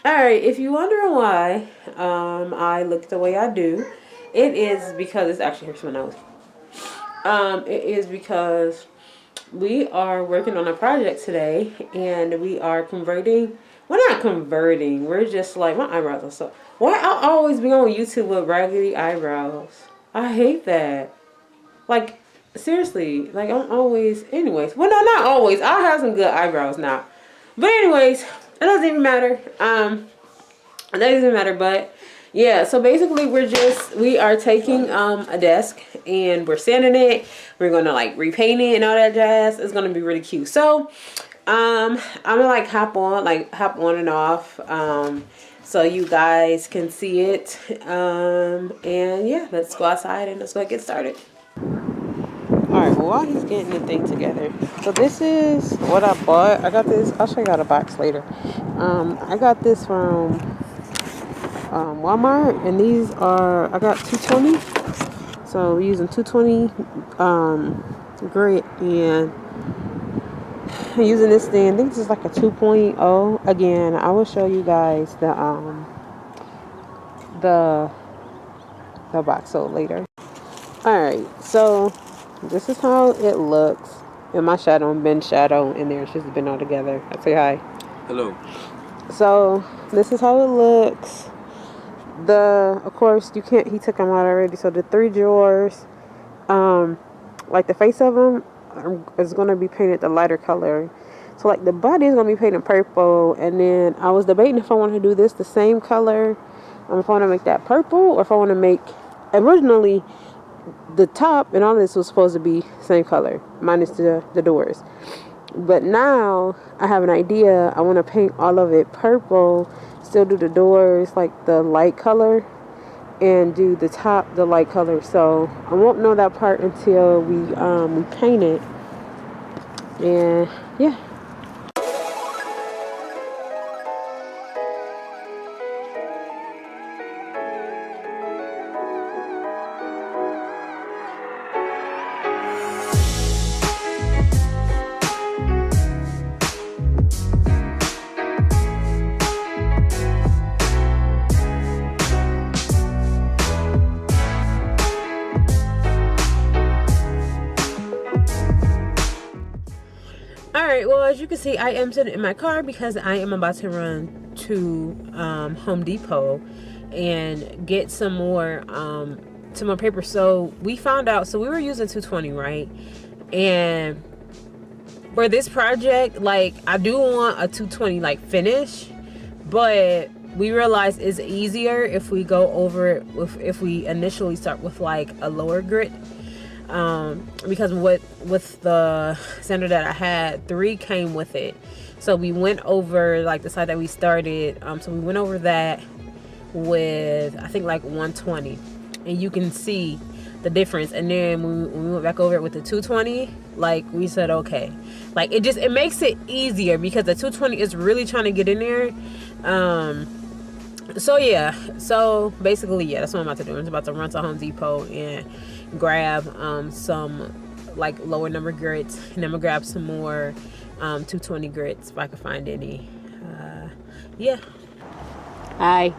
Alright, if you're wondering why I look the way I do, it is because it's actually hurts my nose. It is because we are working on a project today and we are converting. We're not converting. We're just like, my eyebrows are so. Why I always be on YouTube with raggedy eyebrows? I hate that. Like, seriously. Like, I'm always. Anyways. Well, no, not always. I have some good eyebrows now. But, anyways, it doesn't even matter. It doesn't matter, but. Yeah, so basically we are taking a desk and we're sanding it. We're gonna like repaint it and all that jazz. It's gonna be really cute. So I'm gonna like hop on and off so you guys can see it. And yeah, let's go outside and let's go get started. Alright, well while he's getting the thing together. So this is what I bought. I got this, I'll show you guys the box later. I got this from Walmart, and these are, I got 220, so we're using 220 grit, and I'm using this thing. I think this is like a 2.0. Again, I will show you guys the box so later. Alright, so this is how it looks, and my shadow and Ben's shadow in there, it's just been all together. I say hi. Hello. So this is how it looks. Of course you can't, he took them out already, so the 3 drawers, like the face of them is going to be painted the lighter color. So like the body is going to be painted purple, and then I was debating if I want to do this the same color, if I want to make that purple, or if I want to make, originally the top and all this was supposed to be same color minus the doors, but now I have an idea. I want to paint all of it purple, still do the doors like the light color, and do the top the light color. So I won't know that part until we paint it. And yeah. Alright, well, as you can see, I am sitting in my car because I am about to run to Home Depot and get some more paper. So we found out, so we were using 220, right? And for this project, like, I do want a 220 like finish, but we realized it's easier if we go over it if we initially start with like a lower grit. Because with the sander that I had, 3 came with it, so we went over like the side that we started, so we went over that with I think like 120, and you can see the difference. And then when we went back over it with the 220, like we said, okay, like it makes it easier because the 220 is really trying to get in there. So yeah, so basically, yeah, that's what I'm about to do. I'm about to run to Home Depot and grab some like lower number grits, and I'm gonna grab some more 220 grits if I can find any. Yeah. Hi.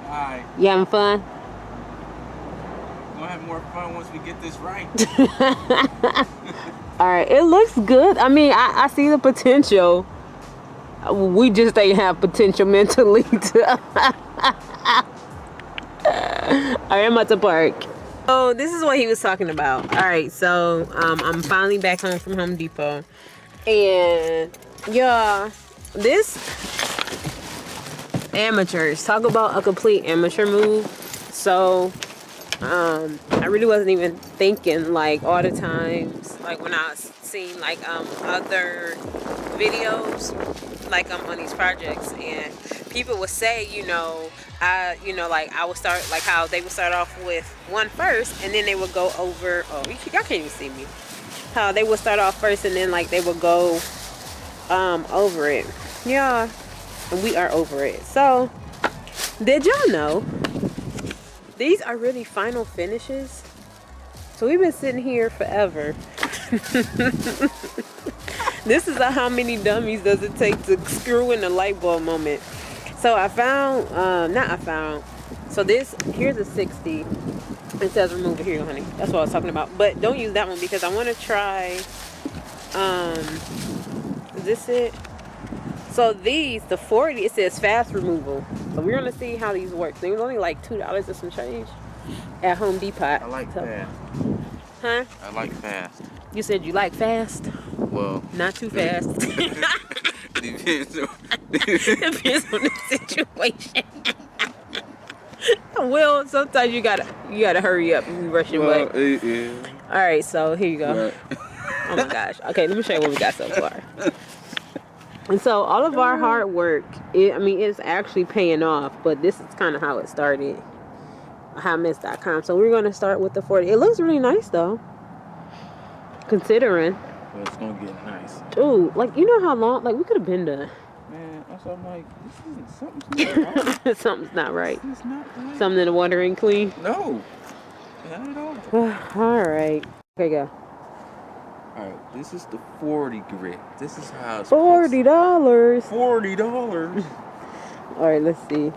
Hi. You having fun? We're gonna have more fun once we get this right. All right, it looks good. I mean, I see the potential. We just ain't have potential mentally to. I'm at the park. Oh, this is what he was talking about. All right, so I'm finally back home from Home Depot, and yeah, this amateurs, talk about a complete amateur move. So I really wasn't even thinking like all the times like when I seen like other videos like on these projects, and people would say, I would start like how they would start off with one first, and then they would go over. Oh, y'all can't even see me. How they would start off first, and then like they would go over it. Yeah, and we are over it. So, did y'all know these are really final finishes? So we've been sitting here forever. This is how many dummies does it take to screw in the light bulb moment. So I found, so here's a 60. It says remove it. Here you go, honey. That's what I was talking about. But don't use that one because I want to try, is this it? So these, the 40, it says fast removal. So we're going to see how these work. They was only like $2 and some change at Home Depot. I like fast. Huh? I like fast. You said you like fast? Well, not too fast. depends on Depends on the situation. Well, sometimes you gotta hurry up and rush your way. Yeah. All right, so here you go. Right. Oh my gosh. Okay, let me show you what we got so far. And so all of our hard work, it's actually paying off. But this is kind of how it started. Highmiss.com. So we're gonna start with the 40. It looks really nice though, considering. Well, it's gonna get nice. Dude, like you know how long? Like we could have been done. Man, also I'm like, something's not right. Something's not right. It's not right. Something in the water ain't clean. No, not at all. All right. Okay, go. All right, this is the 40 grit. This is how it's $40. $40. All right, let's see.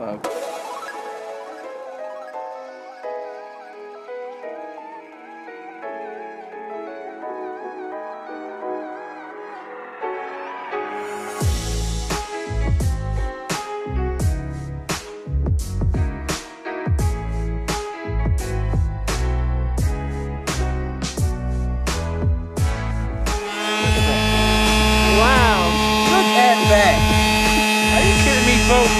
Are you kidding me, folks?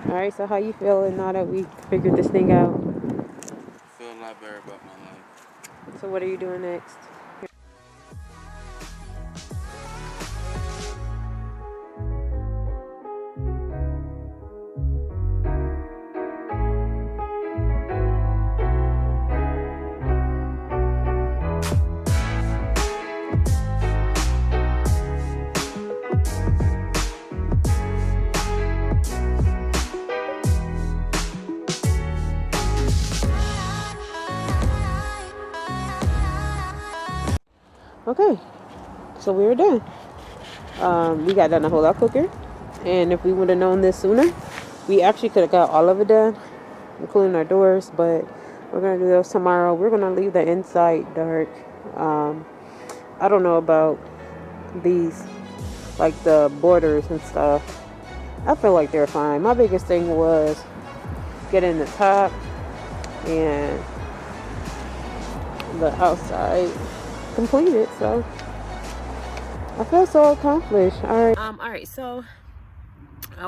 Alright, so how you feeling now that we figured this thing out? I feel a lot better about my life. So what are you doing next? Okay, so we were done. We got done a whole lot quicker, and if we would have known this sooner, we actually could have got all of it done, including our doors, but we're gonna do those tomorrow. We're gonna leave the inside dark. I don't know about these, like the borders and stuff. I feel like they're fine. My biggest thing was getting the top and the outside completed, so I feel so accomplished. All right, so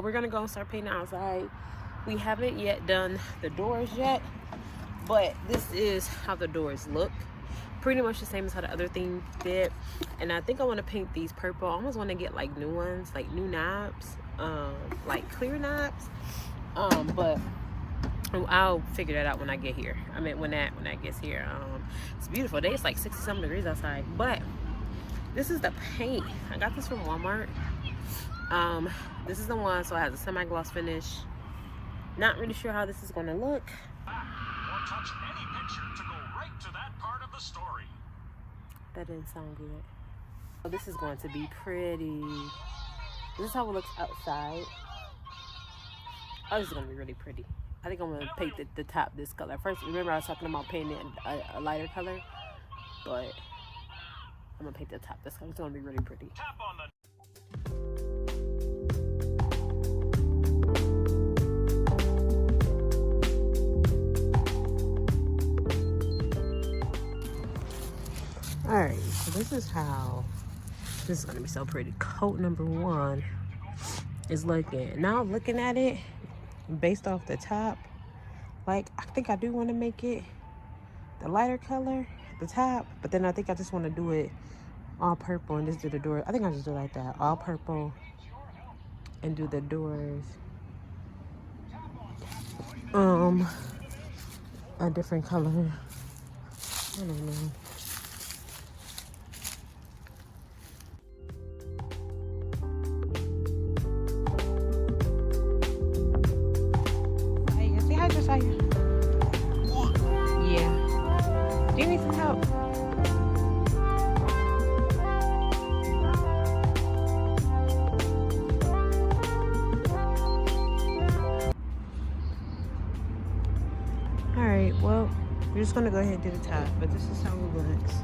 we're gonna go and start painting outside. We haven't yet done the doors yet, but this is how the doors look. Pretty much the same as how the other thing did. And I think I want to paint these purple. I almost want to get like new ones, like new knobs, like clear knobs, but I'll figure that out when I get here. I mean, when that gets here. It's a beautiful day. It's like 60-something degrees outside. But this is the paint. I got this from Walmart. This is the one, so it has a semi-gloss finish. Not really sure how this is going to look. Or touch any picture to go right to that part of the story. That didn't sound good. So this is going to be pretty. This is how it looks outside. Oh, this is going to be really pretty. I think I'm going to paint the top this color. First, remember I was talking about painting a lighter color, but I'm going to paint the top this color. It's going to be really pretty. Tap on the Alright, so this is gonna be so pretty. Coat number 1 is looking. Now looking at it based off the top, like I think I do want to make it the lighter color at the top, but then I think I just want to do it all purple and just do the door. I think I'll just do it like that, all purple, and do the doors a different color. I don't know. Hey, say hi, Josiah. Yeah. Do you need some help? Alright, well, we're just gonna go ahead and do the top, but this is how it looks.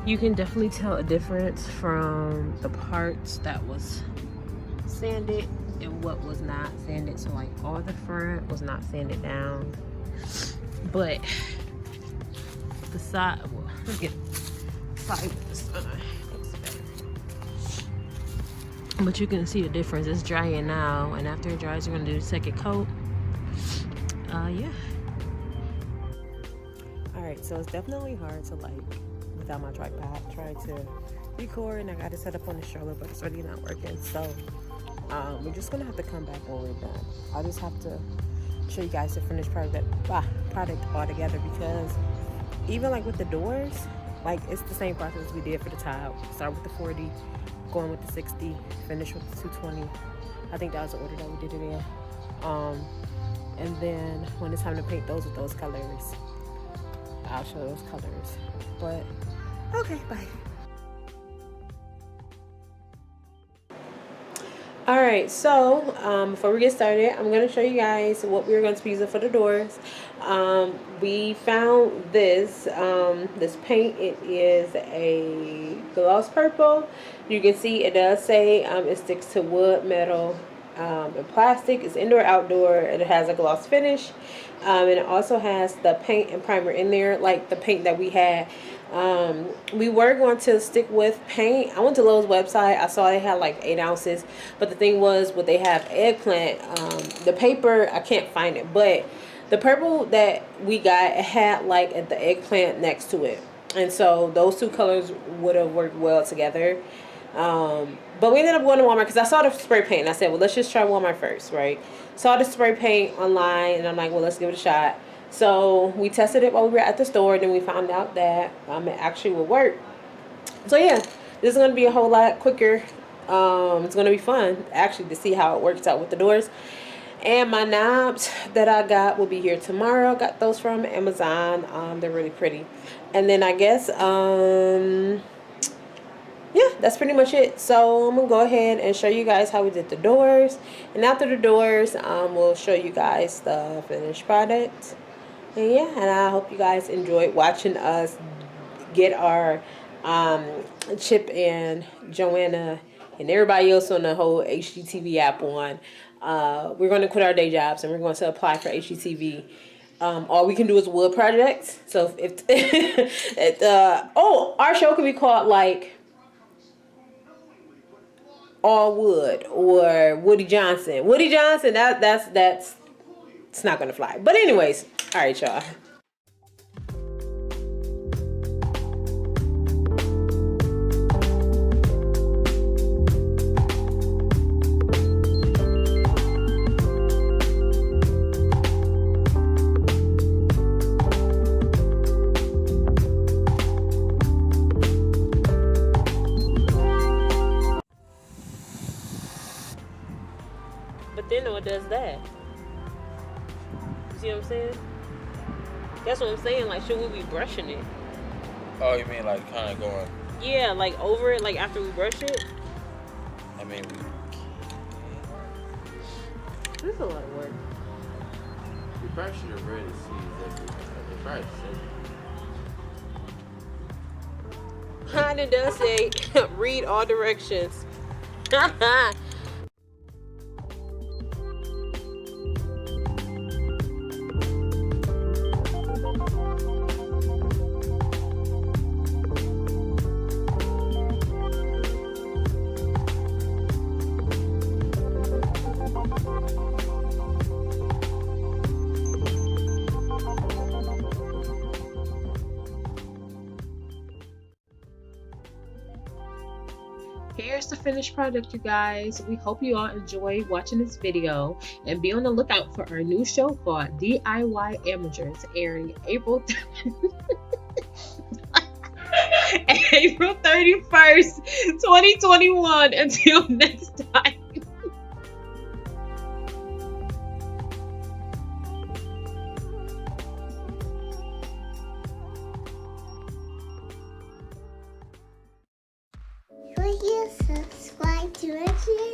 You can definitely tell a difference from the parts that was sanded and what was not sanded. So like all the front was not sanded down, but the side, well, let's get side with the sun. Looks better. But you can see the difference. It's drying now, and after it dries, you're gonna do the second coat. Yeah. Alright, so it's definitely hard to, like, without my tripod, try to record, and I got it set up on the stroller, but it's really not working. So we're just gonna have to come back when we're done. I'll just have to show you guys the finished product all together, because even like with the doors, like it's the same process we did for the tile. Start with the 40, going with the 60, finish with the 220. I think that was the order that we did it in. And then when it's time to paint those with those colors, I'll show those colors. But okay, bye. Alright, so before we get started, I'm going to show you guys what we're going to be using for the doors. We found this paint. It is a gloss purple. You can see it does say it sticks to wood, metal, and plastic. It's indoor, outdoor. It has a gloss finish, and it also has the paint and primer in there, like the paint that we had. We were going to stick with paint. I went to Lowe's website. I saw they had like 8 ounces, but the thing was, what they have eggplant, the paper, I can't find it, but the purple that we got had like the eggplant next to it, and so those two colors would have worked well together. But we ended up going to Walmart because I saw the spray paint, and I said, well, let's just try Walmart first, right? Saw the spray paint online, and I'm like, well, let's give it a shot. So we tested it while we were at the store, and then we found out that it actually will work. So yeah, this is going to be a whole lot quicker. It's going to be fun actually to see how it works out with the doors. And my knobs that I got will be here tomorrow. Got those from Amazon. They're really pretty. And then I guess yeah, that's pretty much it. So I'm gonna go ahead and show you guys how we did the doors, and after the doors we'll show you guys the finished product. And yeah, and I hope you guys enjoyed watching us get our Chip and Joanna and everybody else on the whole HGTV app on. We're going to quit our day jobs, and we're going to apply for HGTV. All we can do is wood projects. So if our show could be called like All Wood or Woody Johnson. That's it's not gonna fly. But anyways, all right, y'all. But then what does that? You see what I'm saying? That's what I'm saying. Like, should we be brushing it? Oh, you mean like kind of going? Yeah, like over it, like after we brush it. I mean, This is a lot of work. we probably should have read it. See, they probably said. And it does say, read all directions. here's the finished product, you guys. We hope you all enjoy watching this video, and be on the lookout for our new show called DIY Amateurs, airing April April 31st, 2021. Until next time. Will you subscribe to our channel?